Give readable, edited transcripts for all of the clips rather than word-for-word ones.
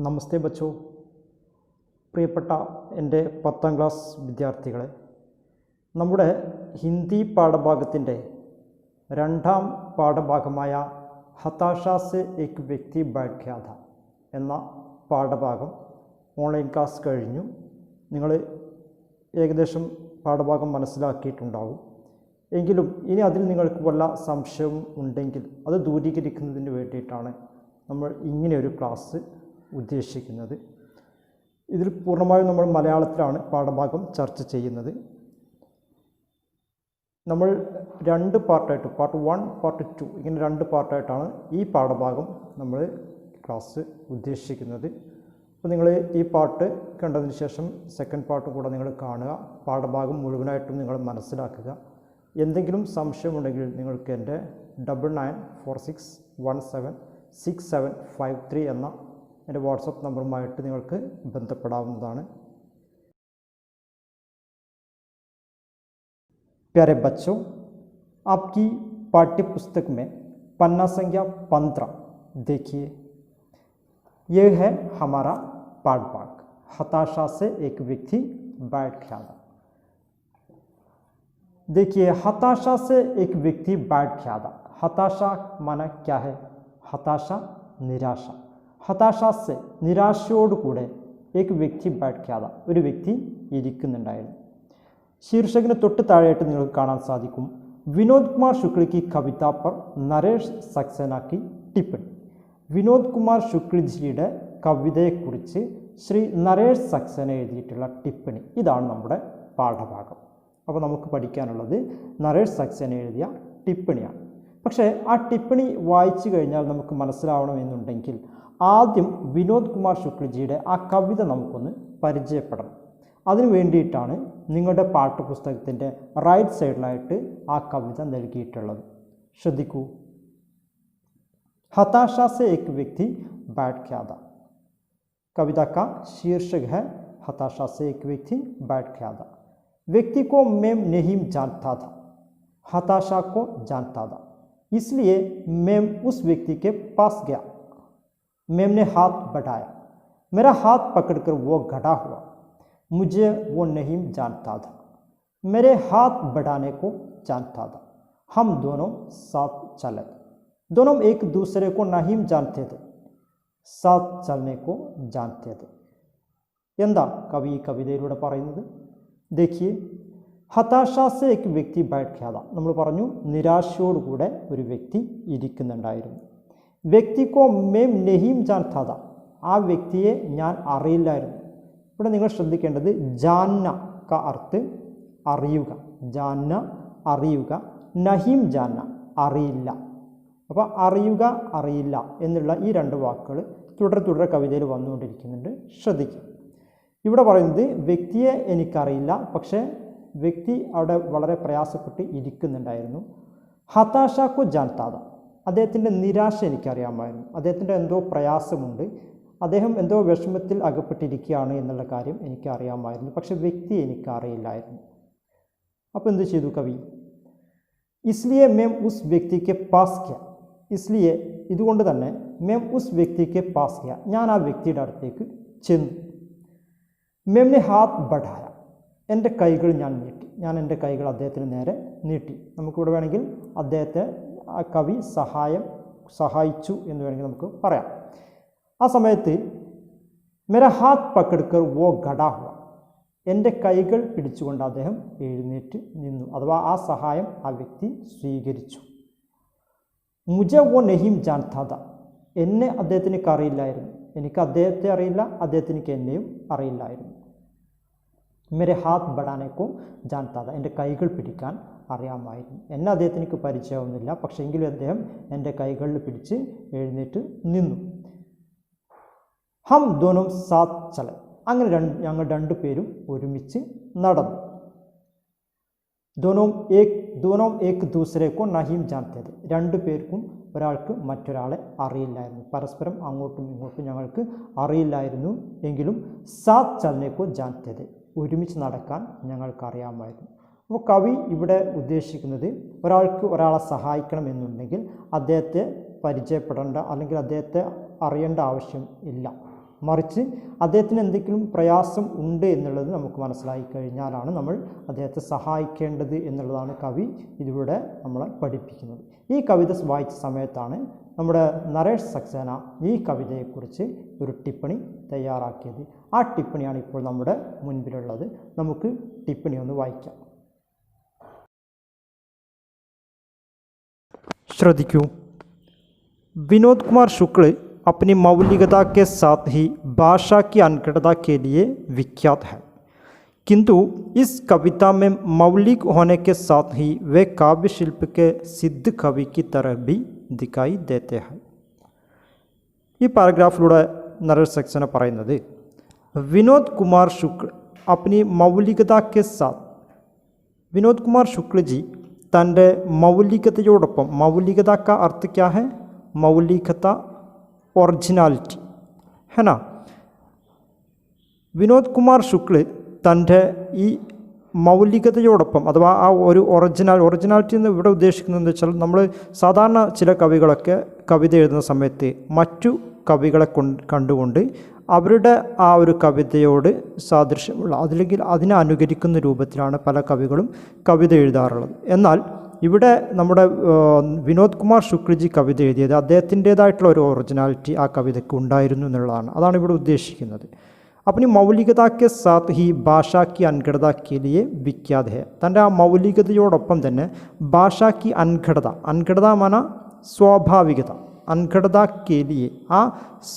നമസ്തേ ബച്ചോ. പ്രിയപ്പെട്ട എൻ്റെ 10ാം ക്ലാസ് വിദ്യാർത്ഥികളെ, നമ്മുടെ ഹിന്ദി പാഠഭാഗത്തിൻ്റെ 2ാം പാഠഭാഗമായ ഹതാശ സെ ഏക് വ്യക്തി ബൈഠ് ഗയാ ഥാ എന്ന പാഠഭാഗം ഓൺലൈൻ ക്ലാസ് കഴിഞ്ഞു. നിങ്ങൾ ഏകദേശം പാഠഭാഗം മനസ്സിലാക്കിയിട്ടുണ്ടാവും. എങ്കിലും ഇനി അതിൽ നിങ്ങൾക്ക് വല്ല സംശയം ഉണ്ടെങ്കിൽ അത് ദൂരീകരിക്കുന്നതിന് വേണ്ടിയിട്ടാണ് നമ്മൾ ഇങ്ങനെയൊരു ക്ലാസ് ഉദ്ദേശിക്കുന്നത്. ഇതിൽ പൂർണ്ണമായും നമ്മൾ മലയാളത്തിലാണ് പാഠഭാഗം ചർച്ച ചെയ്യുന്നത്. നമ്മൾ 2 പാർട്ടായിട്ട്, പാർട്ട് 1, പാർട്ട് 2 ഇങ്ങനെ 2 പാർട്ടായിട്ടാണ് ഈ പാഠഭാഗം നമ്മൾ ക്ലാസ് ഉദ്ദേശിക്കുന്നത്. അപ്പോൾ നിങ്ങൾ ഈ പാർട്ട് കണ്ടതിന് ശേഷം സെക്കൻഡ് പാർട്ടും കൂടെ നിങ്ങൾ കാണുക. പാഠഭാഗം മുഴുവനായിട്ടും നിങ്ങൾ മനസ്സിലാക്കുക. എന്തെങ്കിലും സംശയമുണ്ടെങ്കിൽ നിങ്ങൾക്ക് എൻ്റെ 9946176753 എന്ന എൻ്റെ വാട്സപ്പ് നമ്പറുമായിട്ട് നിങ്ങൾക്ക് ബന്ധപ്പെടാവുന്നതാണ്. प्यारे बच्चों, आपकी पाठ्य पुस्तक में पन्ना संख्या 15 देखिए. यह है हमारा पाठ भाग हताशा से एक व्यक्ति बैठ गया था. देखिए, हताशा से एक व्यक्ति बैठ गया था. हताशा माना क्या है? हताशा निराशा. हताशा से നിരാശയോടുകൂടെ एक व्यक्ति बैठ गया था. ഒരു വ്യക്തി ഇരിക്കുന്നുണ്ടായിരുന്നു. शीर्षक തൊട്ട് താഴെയായിട്ട് നിങ്ങൾക്ക് കാണാൻ സാധിക്കും, വിനോദ് കുമാർ ശുക്ല की कविता पर നരേഷ് സക്സേന की टिप्पणी. വിനോദ് കുമാർ ശുക്ലജിയുടെ കവിതയെക്കുറിച്ച് ശ്രീ നരേഷ് സക്സേന എഴുതിയിട്ടുള്ള ടിപ്പണി. ഇതാണ് നമ്മുടെ പാഠഭാഗം. അപ്പോൾ നമുക്ക് പഠിക്കാനുള്ളത് നരേഷ് സക്സേന എഴുതിയ ടിപ്പണിയാണ്. പക്ഷേ ആ ടിപ്പണി വായിച്ചു കഴിഞ്ഞാൽ നമുക്ക് മനസ്സിലാവണമെന്നുണ്ടെങ്കിൽ ആദ്യം വിനോദ് കുമാർ ശുക്ലജിയുടെ ആ കവിത നമുക്കൊന്ന് പരിചയപ്പെടണം. അതിനു വേണ്ടിയിട്ടാണ് നിങ്ങളുടെ പാഠ്യപുസ്തകത്തിൻ്റെ റൈറ്റ് സൈഡിലായിട്ട് ആ കവിത നൽകിയിട്ടുള്ളത്. ശ്രദ്ധിക്കൂ. हताशा से एक व्यक्ति बैठ गया था. कविता का शीर्षक है हताशा से एक व्यक्ति बैठ गया था. व्यक्ति को मैं नहीं जानता था, हताशा को जानता था, इसलिए मैं उस व्यक्ति के पास गया. मैंने हाथ बढ़ाया, मेरा हाथ पकड़कर वो खड़ा हुआ. मुझे वो नहीं जानता था, मेरे हाथ बढ़ाने को जानता था. हम दोनों साथ चले. दोनों एक दूसरे को नहीं जानते थे, साथ चलने को जानते थे. എന്താ കവി ഈ കവിതയിലൂടെ പറയുന്നത്? देखिए, हताशा से एक व्यक्ति बैठ गया था. നമ്മൾ പറഞ്ഞു നിരാശയോടുകൂടെ ഒരു വ്യക്തി ഇരിക്കുന്നുണ്ടായിരുന്നു. വ്യക്തിക്കോ मैं नहीं जानता था. ആ വ്യക്തിയെ ഞാൻ അറിയില്ലായിരുന്നു. ഇവിടെ നിങ്ങൾ ശ്രദ്ധിക്കേണ്ടത് ജാന്ന ക അർത്ഥ് അറിയുക, ജാന്ന അറിയുക, നഹീം ജാന്ന അറിയില്ല. അപ്പോൾ അറിയുക, അറിയില്ല എന്നുള്ള ഈ 2 വാക്കുകൾ തുടരെ കവിതയിൽ വന്നുകൊണ്ടിരിക്കുന്നുണ്ട്. ശ്രദ്ധിക്കുക. ഇവിടെ പറയുന്നത് വ്യക്തിയെ എനിക്കറിയില്ല, പക്ഷേ വ്യക്തി അവിടെ വളരെ പ്രയാസപ്പെട്ട് ഇരിക്കുന്നുണ്ടായിരുന്നു. ഹതാശാക്കു ജാൻതാദ, അദ്ദേഹത്തിൻ്റെ നിരാശ എനിക്കറിയാമായിരുന്നു. അദ്ദേഹത്തിൻ്റെ എന്തോ പ്രയാസമുണ്ട്, അദ്ദേഹം എന്തോ വിഷമത്തിൽ അകപ്പെട്ടിരിക്കുകയാണ് എന്നുള്ള കാര്യം എനിക്കറിയാമായിരുന്നു. പക്ഷെ വ്യക്തി എനിക്കറിയില്ലായിരുന്നു. അപ്പോൾ എന്ത് ചെയ്തു കവി? ഇസ്ലിയെ മേം ഉസ് വ്യക്തിക്ക് പാസ് കിയ. ഇസ്ലിയെ ഇതുകൊണ്ട് തന്നെ മേം ഉസ് വ്യക്തിക്ക് പാസ് കിയ, ഞാൻ ആ വ്യക്തിയുടെ അടുത്തേക്ക് ചെന്നു. മേംനെ ഹാത്ത് ബഢായ, എൻ്റെ കൈകൾ ഞാൻ നീട്ടി. ഞാൻ എൻ്റെ കൈകൾ അദ്ദേഹത്തിന് നേരെ നീട്ടി. നമുക്കിവിടെ വേണമെങ്കിൽ അദ്ദേഹത്തെ ആ കവി സഹായിച്ചു എന്ന് വേണമെങ്കിൽ നമുക്ക് പറയാം. ആ സമയത്ത് മേര ഹാത്ത് പക്കടുക്കർ വോ ഖടാ ഹുവ, എൻ്റെ കൈകൾ പിടിച്ചുകൊണ്ട് അദ്ദേഹം എഴുന്നേറ്റ് നിന്നു. അഥവാ ആ സഹായം ആ വ്യക്തി സ്വീകരിച്ചു. മുജെ വോ നഹീം ജാൻതാ ഥാ, എന്നെ അദ്ദേഹത്തിന് അറിയില്ലായിരുന്നു. എനിക്ക് അദ്ദേഹത്തെ അറിയില്ല, അദ്ദേഹത്തിന് എന്നെയും അറിയില്ലായിരുന്നു. മേരെ ഹാത്ത് ബടാനേക്കോ ജാൻതാ ഥാ, എൻ്റെ കൈകൾ പിടിക്കാൻ അറിയാമായിരുന്നു. എന്നെ അദ്ദേഹത്തിന് പരിചയമൊന്നുമില്ല, പക്ഷേ എങ്കിലും അദ്ദേഹം എൻ്റെ കൈകളിൽ പിടിച്ച് എഴുന്നേറ്റ് നിന്നു. ഹം ദോനോ സാത്ത് ചല, അങ്ങനെ ഞങ്ങൾ 2 പേരും ഒരുമിച്ച് നടന്നു. ദോനോ ഏക് ദൂസരേക്കോ നഹീം ജാൻതേ ഥേ, 2 പേർക്കും ഒരാൾക്ക് മറ്റൊരാളെ അറിയില്ലായിരുന്നു. പരസ്പരം അങ്ങോട്ടും ഇങ്ങോട്ടും ഞങ്ങൾക്ക് അറിയില്ലായിരുന്നു. എങ്കിലും സാത്ത് ചലനേക്കോ ജാൻതേ ഥേ, ഒരുമിച്ച് നടക്കാൻ ഞങ്ങൾക്ക് അറിയാമായിരുന്നു. അപ്പോൾ കവി ഇവിടെ ഉദ്ദേശിക്കുന്നത് ഒരാൾക്ക് ഒരാളെ സഹായിക്കണം എന്നുണ്ടെങ്കിൽ അദ്ദേഹത്തെ പരിചയപ്പെടേണ്ട അല്ലെങ്കിൽ അദ്ദേഹത്തെ അറിയേണ്ട ആവശ്യം ഇല്ല. മറിച്ച് അദ്ദേഹത്തിന് എന്തെങ്കിലും പ്രയാസം ഉണ്ട് എന്നുള്ളത് നമുക്ക് മനസ്സിലായി കഴിഞ്ഞാലാണ് നമ്മൾ അദ്ദേഹത്തെ സഹായിക്കേണ്ടത് എന്നുള്ളതാണ് കവി ഇതിലൂടെ നമ്മളെ പഠിപ്പിക്കുന്നത്. ഈ കവിത വായിച്ച സമയത്താണ് നമ്മുടെ നരേഷ് സക്സേന ഈ കവിതയെക്കുറിച്ച് ഒരു ടിപ്പണി തയ്യാറാക്കിയത്. ആ ടിപ്പണിയാണ് ഇപ്പോൾ നമ്മുടെ മുൻപിലുള്ളത്. നമുക്ക് ടിപ്പണി ഒന്ന് വായിക്കാം. ശ്രദ്ധിക്കൂ. विनोद कुमार शुक्ल अपनी मौलिकता के साथ ही भाषा की अनगढ़ता के लिए विख्यात है, किंतु इस कविता में मौलिक होने के साथ ही वे काव्य शिल्प के सिद्ध कवि की तरह भी दिखाई देते हैं. ഈ പാരഗ്രാഫിലൂടെ നരേഷ് സക്സേന പറയുന്നത് വിനോദ് കുമാർ ശുക്ൽ अपनी मौलिकता के साथ വിനോദ് കുമാർ ശുക്ൽ ജി തൻ്റെ മൗലികതയോടൊപ്പം, മൗലികത का अर्थ क्या है? मौलिकता, ओरिजिनलिटी है ना. വിനോദ് കുമാർ ശുക്ൽ തൻ്റെ ഈ മൗലികതയോടൊപ്പം അഥവാ ആ ഒരു ഒറിജിനാലിറ്റി എന്ന് ഇവിടെ ഉദ്ദേശിക്കുന്നത് വെച്ചാൽ നമ്മൾ സാധാരണ ചില കവികളൊക്കെ കവിത എഴുതുന്ന സമയത്ത് മറ്റു കവികളെ കണ്ടുകൊണ്ട് അവരുടെ ആ ഒരു കവിതയോട് സാദൃശ്യമുള്ള അല്ലെങ്കിൽ അതിനെ അനുകരിക്കുന്ന രൂപത്തിലാണ് പല കവികളും കവിത എഴുതാറുള്ളത്. എന്നാൽ ഇവിടെ നമ്മുടെ വിനോദ് കുമാർ ശുക്ലജി കവിത എഴുതിയത് അദ്ദേഹത്തിൻ്റേതായിട്ടുള്ള ഒരു ഒറിജിനാലിറ്റി ആ കവിതയ്ക്ക് ഉണ്ടായിരുന്നു എന്നുള്ളതാണ്. അതാണ് ഇവിടെ ഉദ്ദേശിക്കുന്നത്. अपनी मौलिकता के साथ ही भाषा की अनगढ़ता के लिए विख्यात है. തൻ്റെ ആ മൗലികതയോടൊപ്പം തന്നെ ഭാഷാ की अनगढ़ता, अनगढ़ता माना സ്വാഭാവികത, അൻഘടത കേലിയെ ആ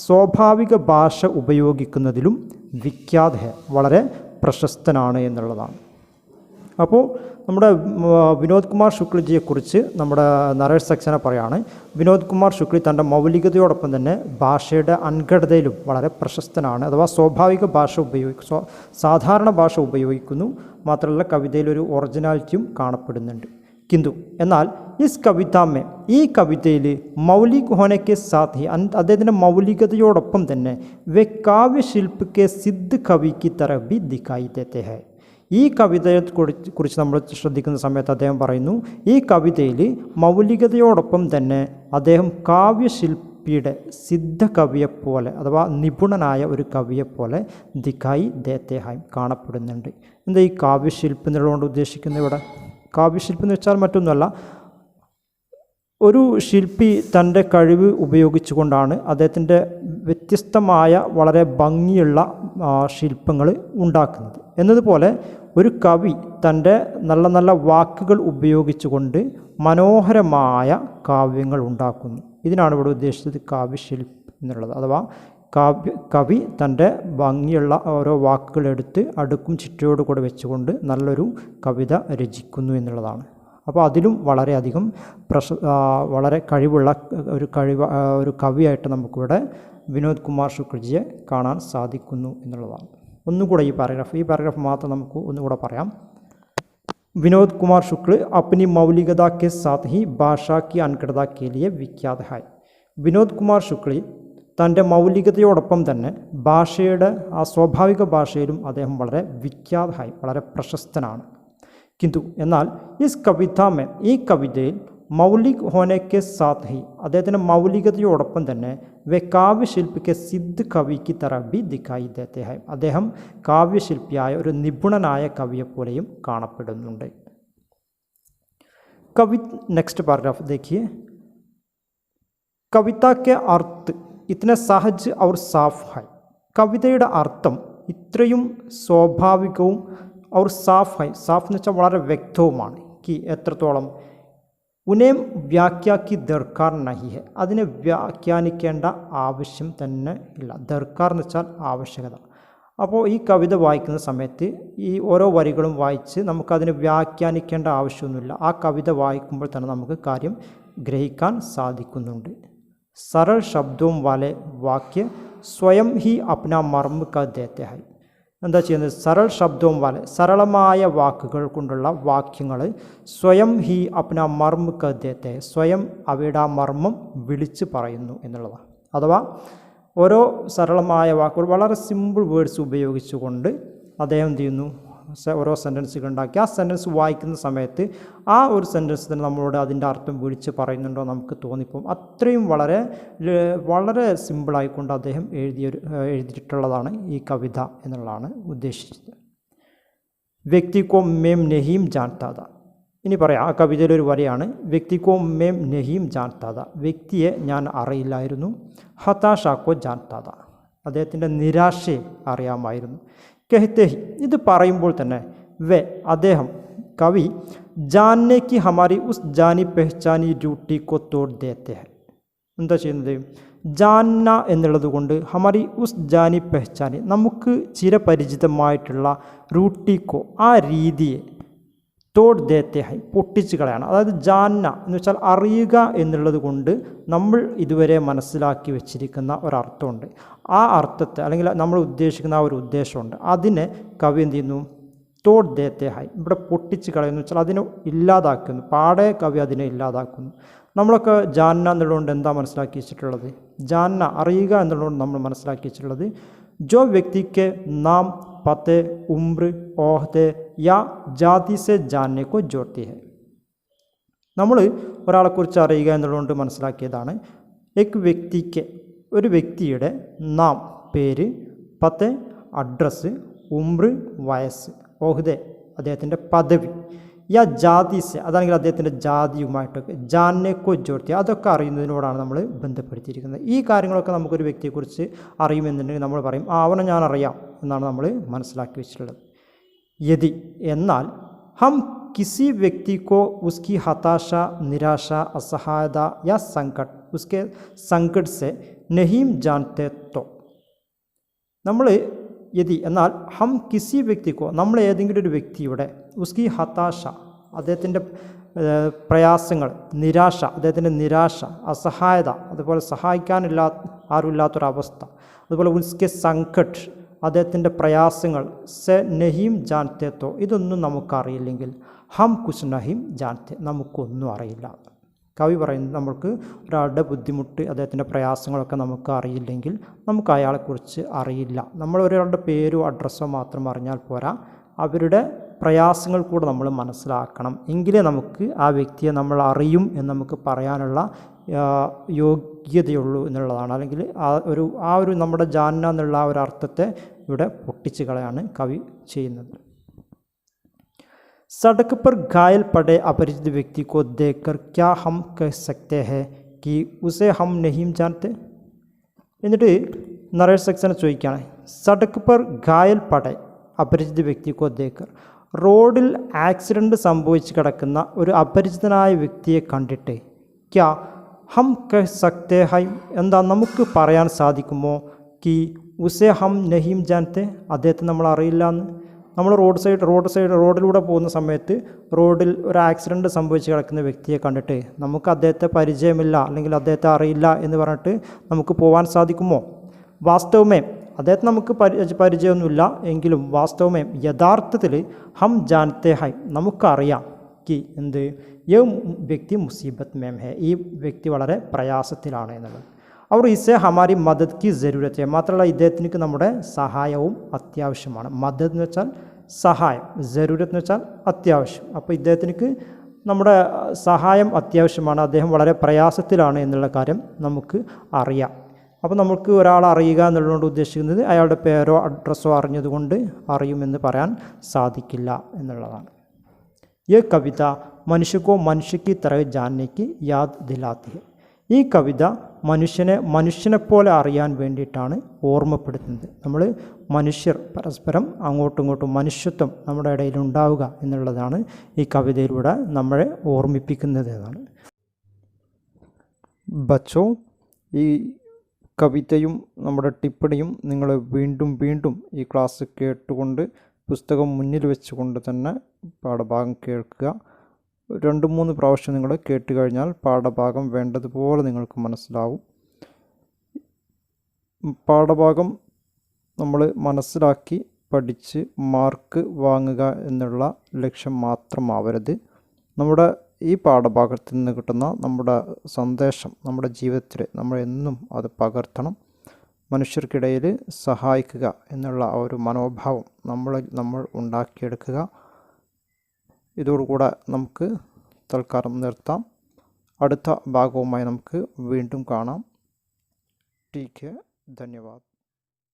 സ്വാഭാവിക ഭാഷ ഉപയോഗിക്കുന്നതിലും വിഖ്യാത് ഹെ, വളരെ പ്രശസ്തനാണ് എന്നുള്ളതാണ്. അപ്പോൾ നമ്മുടെ വിനോദ് കുമാർ ശുക്ലജിയെക്കുറിച്ച് നമ്മുടെ നരേഷ് സക്സേന പറയാണ്, വിനോദ് കുമാർ ശുക്ലി തൻ്റെ മൗലികതയോടൊപ്പം തന്നെ ഭാഷയുടെ അൻഘടതയിലും വളരെ പ്രശസ്തനാണ്. അഥവാ സ്വാഭാവിക ഭാഷ സാധാരണ ഭാഷ ഉപയോഗിക്കുന്നു, മാത്രമല്ല കവിതയിലൊരു ഒറിജിനാലിറ്റിയും കാണപ്പെടുന്നുണ്ട്. കിന്തു എന്നാൽ ഇസ് കവിതാമേ, ഈ കവിതയിൽ മൗലിക് ഹോനയ്ക്ക് സാഥി, അദ്ദേഹത്തിൻ്റെ മൗലികതയോടൊപ്പം തന്നെ വെ കാവ്യശില്പ് കെ സിദ്ധ് കവിക്ക് തരഹ് ഭി ദിഖായി ദേത്തെ ഹൈ. ഈ കവിതയെക്കുറിച്ച് നമ്മൾ ശ്രദ്ധിക്കുന്ന സമയത്ത് അദ്ദേഹം പറയുന്നു, ഈ കവിതയിൽ മൗലികതയോടൊപ്പം തന്നെ അദ്ദേഹം കാവ്യശില്പിയുടെ സിദ്ധ കവിയെപ്പോലെ അഥവാ നിപുണനായ ഒരു കവിയെപ്പോലെ ദിഖായി ദേത്തെ ഹൈ കാണപ്പെടുന്നുണ്ട്. എന്താ ഈ കാവ്യശില്പി എന്നുള്ളതുകൊണ്ട് ഉദ്ദേശിക്കുന്നത്? ഇവിടെ കാവ്യശില്പി എന്ന് വെച്ചാൽ മറ്റൊന്നുമല്ല, ഒരു ശില്പി തൻ്റെ കഴിവ് ഉപയോഗിച്ചുകൊണ്ടാണ് അദ്ദേഹത്തിൻ്റെ വ്യത്യസ്തമായ വളരെ ഭംഗിയുള്ള ശില്പങ്ങൾ ഉണ്ടാക്കുന്നത്. എന്നതുപോലെ ഒരു കവി തൻ്റെ നല്ല നല്ല വാക്കുകൾ ഉപയോഗിച്ചുകൊണ്ട് മനോഹരമായ കാവ്യങ്ങൾ ഉണ്ടാക്കുന്നു. ഇതിനാണ് ഇവിടെ ഉദ്ദേശിച്ചത് കാവ്യശില്പി എന്നുള്ളത്. അഥവാ കവി തൻ്റെ ഭംഗിയുള്ള ഓരോ വാക്കുകൾ എടുത്ത് അടുക്കും ചിട്ടയോട് കൂടെ വെച്ചുകൊണ്ട് നല്ലൊരു കവിത രചിക്കുന്നു എന്നുള്ളതാണ്. അപ്പോൾ അതിലും വളരെയധികം വളരെ കഴിവുള്ള ഒരു കവിയായിട്ട് നമുക്കിവിടെ വിനോദ് കുമാർ ശുക്ലജിയെ കാണാൻ സാധിക്കുന്നു എന്നുള്ളതാണ്. ഒന്നുകൂടെ ഈ പാരഗ്രാഫ് മാത്രം നമുക്ക് ഒന്നുകൂടെ പറയാം. വിനോദ് കുമാർ ശുക്ൽ अपनी मौलिकता के साथ ही भाषा की अनगढ़ता के लिए विख्यात है. വിനോദ് കുമാർ ശുക്ലി തൻ്റെ മൗലികതയോടൊപ്പം തന്നെ ഭാഷയുടെ ആ സ്വാഭാവിക ഭാഷയിലും അദ്ദേഹം വളരെ വിഖ്യാതായി, വളരെ പ്രശസ്തനാണ്. കിന്തു എന്നാൽ ഇസ് കവിതാമേ, ഈ കവിതയിൽ മൗലിക് ഹോനയ്ക്ക് സാത്ത് ഹി, അദ്ദേഹത്തിൻ്റെ മൗലികതയോടൊപ്പം തന്നെ വെ കാവ്യശില്പിക്ക് സിദ്ധ് കവിക്ക് തരഹ് ഭി ദിഖായി ദേത്തെ ഹൈ, അദ്ദേഹം കാവ്യശില്പിയായ ഒരു നിപുണനായ കവിയെപ്പോലെയും കാണപ്പെടുന്നുണ്ട്. कवि नेक्स्ट पैराग्राफ देखिए. कविता के अर्थ इतने सहज और साफ है. കവിതയുടെ അർത്ഥം ഇത്രയും സ്വാഭാവികവും और साफ है, साफ എന്ന് വെച്ചാൽ വളരെ വ്യക്തവുമാണ്. कि എത്രത്തോളം ഉനേം വ്യാഖ്യാക്കി ദർക്കാർ നഹി ഹെ, അതിനെ വ്യാഖ്യാനിക്കേണ്ട ആവശ്യം തന്നെ ഇല്ല. ദർക്കാർ എന്ന് വെച്ചാൽ ആവശ്യകത. അപ്പോൾ ഈ കവിത വായിക്കുന്ന സമയത്ത് ഈ ഓരോ വരികളും വായിച്ച് നമുക്കതിനെ വ്യാഖ്യാനിക്കേണ്ട ആവശ്യമൊന്നുമില്ല. ആ കവിത വായിക്കുമ്പോൾ തന്നെ നമുക്ക് കാര്യം ഗ്രഹിക്കാൻ സാധിക്കുന്നുണ്ട്. सरल शब्दों वाले वाक्य स्वयं ही अपना मर्म कर देते हैं. എന്താ ചെയ്യുന്നത്? सरल शब्दों वाले, സരളമായ വാക്കുകൾ കൊണ്ടുള്ള വാക്യങ്ങൾ സ്വയം ഹി അപ്ന മർമ്മ കർ ദേത്തെ, സ്വയം അവയുടെ ആ മർമ്മം വിളിച്ച് പറയുന്നു എന്നുള്ളതാണ്. അഥവാ ഓരോ സരളമായ വാക്കുകൾ, വളരെ സിമ്പിൾ വേർഡ്സ് ഉപയോഗിച്ചുകൊണ്ട് അദ്ദേഹം എന്ത് ചെയ്യുന്നു? ഓരോ സെൻറ്റൻസുകൾ ഉണ്ടാക്കി ആ സെൻറ്റൻസ് വായിക്കുന്ന സമയത്ത് ആ ഒരു സെൻറ്റൻസ് തന്നെ നമ്മളോട് അതിൻ്റെ അർത്ഥം വിളിച്ച് പറയുന്നുണ്ടോ നമുക്ക് തോന്നിപ്പോകും. അത്രയും വളരെ സിമ്പിളായിക്കൊണ്ട് അദ്ദേഹം എഴുതിയിട്ടുള്ളതാണ് ഈ കവിത എന്നുള്ളതാണ് ഉദ്ദേശിച്ചത്. വ്യക്തിക്കോ മേം നഹീം ജാൻതാത. ഇനി പറയാം, ആ കവിതയിലൊരു വരിയാണ്, വ്യക്തിക്കോ മേം നഹീം ജാൻതാത, വ്യക്തിയെ ഞാൻ അറിയില്ലായിരുന്നു. ഹതാഷാക്കോ ജാൻതാത, അദ്ദേഹത്തിൻ്റെ നിരാശയെ അറിയാമായിരുന്നു. കെഹ്തേഹി, ഇത് പറയുമ്പോൾ തന്നെ അദ്ദേഹം കവി ജാന്നെ കി ഹമാരി ഉസ് ജാനി പെഹ്ചാനി ഡ്യൂട്ടി കോ തോട് ദേത്തെ ഹെ. എന്താ ചെയ്യുന്നത്? ജാന്ന എന്നുള്ളത് കൊണ്ട് ഹമാരി ഉസ് ജാനി പെഹ്ചാനി, നമുക്ക് ചിരപരിചിതമായിട്ടുള്ള റൂട്ടിക്കോ ആ രീതിയെ തോട് ദേത്തെ ഹൈ പൊട്ടിച്ച് കളയാണ്. അതായത് ജാന്ന എന്ന് വെച്ചാൽ അറിയുക എന്നുള്ളത് കൊണ്ട് നമ്മൾ ഇതുവരെ മനസ്സിലാക്കി വെച്ചിരിക്കുന്ന ഒരർത്ഥമുണ്ട്. ആ അർത്ഥത്തെ അല്ലെങ്കിൽ നമ്മൾ ഉദ്ദേശിക്കുന്ന ആ ഒരു ഉദ്ദേശമുണ്ട്, അതിനെ കവി എന്ത് ചെയ്യുന്നു? തോട് ദേത്തെ ഹൈ, ഇവിടെ പൊട്ടിച്ച് കളയുന്നു വെച്ചാൽ അതിനെ ഇല്ലാതാക്കുന്നു. പാടെ കവി അതിനെ ഇല്ലാതാക്കുന്നു. നമ്മളൊക്കെ ജാന്ന എന്നുള്ളതുകൊണ്ട് എന്താ മനസ്സിലാക്കി വെച്ചിട്ടുള്ളത്? ജാന്ന അറിയുക എന്നുള്ളതുകൊണ്ട് നമ്മൾ മനസ്സിലാക്കി വെച്ചിട്ടുള്ളത് ജോ വ്യക്തിക്ക് നാം പത്തെ ഉംറ് ഓഹ്ദെ യാ ജാതി സെ ജാന്നെ കോ ജോഡ്തി ഹെ. നമ്മൾ ഒരാളെക്കുറിച്ച് അറിയുക എന്നുള്ളതുകൊണ്ട് മനസ്സിലാക്കിയതാണ് എക് വ്യക്തിക്ക്, ഒരു വ്യക്തിയുടെ നാം പേര്, പത്തെ അഡ്രസ്സ്, ഉംറ് വയസ്സ്, ഓഹ്ദെ അദ്ദേഹത്തിൻ്റെ പദവി, യാ ജാതിസ് അതാണെങ്കിൽ അദ്ദേഹത്തിൻ്റെ ജാതിയുമായിട്ടൊക്കെ, ജാന്നേക്കോ ജോഡ്തി അതൊക്കെ അറിയുന്നതിനോടാണ് നമ്മൾ ബന്ധപ്പെടുത്തിയിരിക്കുന്നത്. ഈ കാര്യങ്ങളൊക്കെ നമുക്കൊരു വ്യക്തിയെക്കുറിച്ച് അറിയുമെന്നുണ്ടെങ്കിൽ നമ്മൾ പറയും അവനെ ഞാൻ അറിയാം എന്നാണ് നമ്മൾ മനസ്സിലാക്കി വെച്ചിട്ടുള്ളത്. യതി എന്നാൽ ഹം കിസി വ്യക്തിക്കോ ഉസ്കി ഹതാശ നിരാശ അസഹായത യാ സങ്കട്ട് ഉസ്കെ സങ്കട്ട് സെ നഹീം ജാൻതെ തോ. നമ്മൾ യതി എന്നാൽ ഹം കിസി വ്യക്തിക്കോ നമ്മൾ ഏതെങ്കിലും ഒരു വ്യക്തിയുടെ ഉസ്കി ഹതാശ അദ്ദേഹത്തിൻ്റെ പ്രയാസങ്ങൾ, നിരാശ അദ്ദേഹത്തിൻ്റെ നിരാശ, അസഹായത അതുപോലെ ആരുമില്ലാത്തൊരവസ്ഥ, അതുപോലെ ഉസ്കെ സങ്കട്ട് അദ്ദേഹത്തിൻ്റെ പ്രയാസങ്ങൾ, സെ നഹീം ജാൻതെ തോ ഇതൊന്നും നമുക്കറിയില്ലെങ്കിൽ ഹം കുച്ച് നഹീം ജാൻതെ നമുക്കൊന്നും അറിയില്ല. കവി പറയുന്നത് നമ്മൾക്ക് ഒരാളുടെ ബുദ്ധിമുട്ട് അദ്ദേഹത്തിൻ്റെ പ്രയാസങ്ങളൊക്കെ നമുക്ക് അറിയില്ലെങ്കിൽ നമുക്ക് അയാളെക്കുറിച്ച് അറിയില്ല. നമ്മൾ ഒരാളുടെ പേരോ അഡ്രസ്സോ മാത്രം അറിഞ്ഞാൽ പോരാ, അവരുടെ പ്രയാസങ്ങൾ കൂടെ നമ്മൾ മനസ്സിലാക്കണം. എങ്കിലേ നമുക്ക് ആ വ്യക്തിയെ നമ്മൾ അറിയും എന്ന് നമുക്ക് പറയാനുള്ള യോഗ്യതയുള്ളൂ എന്നുള്ളതാണ്. അല്ലെങ്കിൽ ആ ഒരു നമ്മുടെ ജാന്ന എന്നുള്ള ആ ഒരു അർത്ഥത്തെ ഇവിടെ പൊട്ടിച്ച് കളയാണ് കവി ചെയ്യുന്നത്. सड़क पर घायल पड़े अपरिचित व्यक्ति को देखकर क्या हम कह सकते हैं कि उसे हम नहीं जानते. എന്നിട്ട് നറേഷൻ സെക്ഷനെ ചോദിക്കുകയാണ്, സഡക് പർ ഘായൽ പടേ അപരിചിത വ്യക്തിക്കോ ദേക്കർ, റോഡിൽ ആക്സിഡൻറ്റ് സംഭവിച്ച് കിടക്കുന്ന ഒരു അപരിചിതനായ വ്യക്തിയെ കണ്ടിട്ട് ക്യാ ഹം കഹ് സക്തേ ഹൈ എന്താ നമുക്ക് പറയാൻ സാധിക്കുമോ കി ഉസെ ഹം നഹീം ജാൻതെ അദ്ദേഹത്തെ നമ്മൾ അറിയില്ല എന്ന്. നമ്മൾ റോഡിലൂടെ പോകുന്ന സമയത്ത് റോഡിൽ ഒരു ആക്സിഡൻറ്റ് സംഭവിച്ച് കിടക്കുന്ന വ്യക്തിയെ കണ്ടിട്ട് നമുക്ക് അദ്ദേഹത്തെ പരിചയമില്ല അല്ലെങ്കിൽ അദ്ദേഹത്തെ അറിയില്ല എന്ന് പറഞ്ഞിട്ട് നമുക്ക് പോകാൻ സാധിക്കുമോ? വാസ്തവമേ അദ്ദേഹത്തെ നമുക്ക് പരിചയമൊന്നുമില്ല എങ്കിലും വാസ്തവമേ യഥാർത്ഥത്തിൽ ഹം ജാൻത്തെ ഹൈ നമുക്കറിയാം കി എന്ത് യ വ്യക്തി മുസീബത്ത് മേം ഹെ ഈ വ്യക്തി വളരെ പ്രയാസത്തിലാണ് എന്നുള്ളത്. അവർ ഇസെ ഹമാരി മദത് കി ജരൂരത്ത് ഹെ മാത്രമല്ല ഇദ്ദേഹത്തിന് നമ്മുടെ സഹായവും അത്യാവശ്യമാണ്. മദത് എന്ന് വെച്ചാൽ സഹായം, ജരൂരത്ത് എന്ന് വെച്ചാൽ അത്യാവശ്യം. അപ്പോൾ ഇദ്ദേഹത്തിന് നമ്മുടെ സഹായം അത്യാവശ്യമാണ്, അദ്ദേഹം വളരെ പ്രയാസത്തിലാണ് എന്നുള്ള കാര്യം നമുക്ക് അറിയാം. അപ്പോൾ നമുക്ക് ഒരാളെ അറിയുക എന്നുള്ളതുകൊണ്ട് ഉദ്ദേശിക്കുന്നത് അയാളുടെ പേരോ അഡ്രസ്സോ അറിഞ്ഞതുകൊണ്ട് അറിയുമെന്ന് പറയാൻ സാധിക്കില്ല എന്നുള്ളതാണ്. ഈ കവിത മനുഷ്യക്കോ മനുഷ്യക്ക് തറ ജാനേക്ക് യാദ് ദിലാത്തി ഹെ. ഈ കവിത മനുഷ്യനെപ്പോലെ അറിയാൻ വേണ്ടിയിട്ടാണ് ഓർമ്മപ്പെടുത്തുന്നത്. നമ്മൾ മനുഷ്യർ പരസ്പരം അങ്ങോട്ടും ഇങ്ങോട്ടും മനുഷ്യത്വം നമ്മുടെ ഇടയിൽ ഉണ്ടാവുക എന്നുള്ളതാണ് ഈ കവിതയിലൂടെ നമ്മളെ ഓർമ്മിപ്പിക്കുന്നത് എന്നാണ്. ബച്ചോ, ഈ കവിതയും നമ്മുടെ ടിപ്പണിയും നിങ്ങൾ വീണ്ടും വീണ്ടും ഈ ക്ലാസ് കേട്ടുകൊണ്ട് പുസ്തകം മുന്നിൽ വെച്ചുകൊണ്ട് തന്നെ പാഠഭാഗം കേൾക്കുക. 2-3 പ്രാവശ്യം നിങ്ങൾ കേട്ട് കഴിഞ്ഞാൽ പാഠഭാഗം വേണ്ടതുപോലെ നിങ്ങൾക്ക് മനസ്സിലാവും. പാഠഭാഗം നമ്മൾ മനസ്സിലാക്കി പഠിച്ച് മാർക്ക് വാങ്ങുക എന്നുള്ള ലക്ഷ്യം മാത്രമാവരുത്. നമ്മുടെ ഈ പാഠഭാഗത്തിൽ നിന്ന് കിട്ടുന്ന നമ്മുടെ സന്ദേശം നമ്മുടെ ജീവിതത്തിൽ നമ്മൾ എന്നും അത് പകർത്തണം. മനുഷ്യർക്കിടയിൽ സഹായിക്കുക എന്നുള്ള ആ ഒരു മനോഭാവം നമ്മൾ ഉണ്ടാക്കിയെടുക്കുക. ഇതോടുകൂടെ നമുക്ക് തൽക്കാലം നിർത്താം. അടുത്ത ഭാഗവുമായി നമുക്ക് വീണ്ടും കാണാം. ठीक है, धन्यवाद.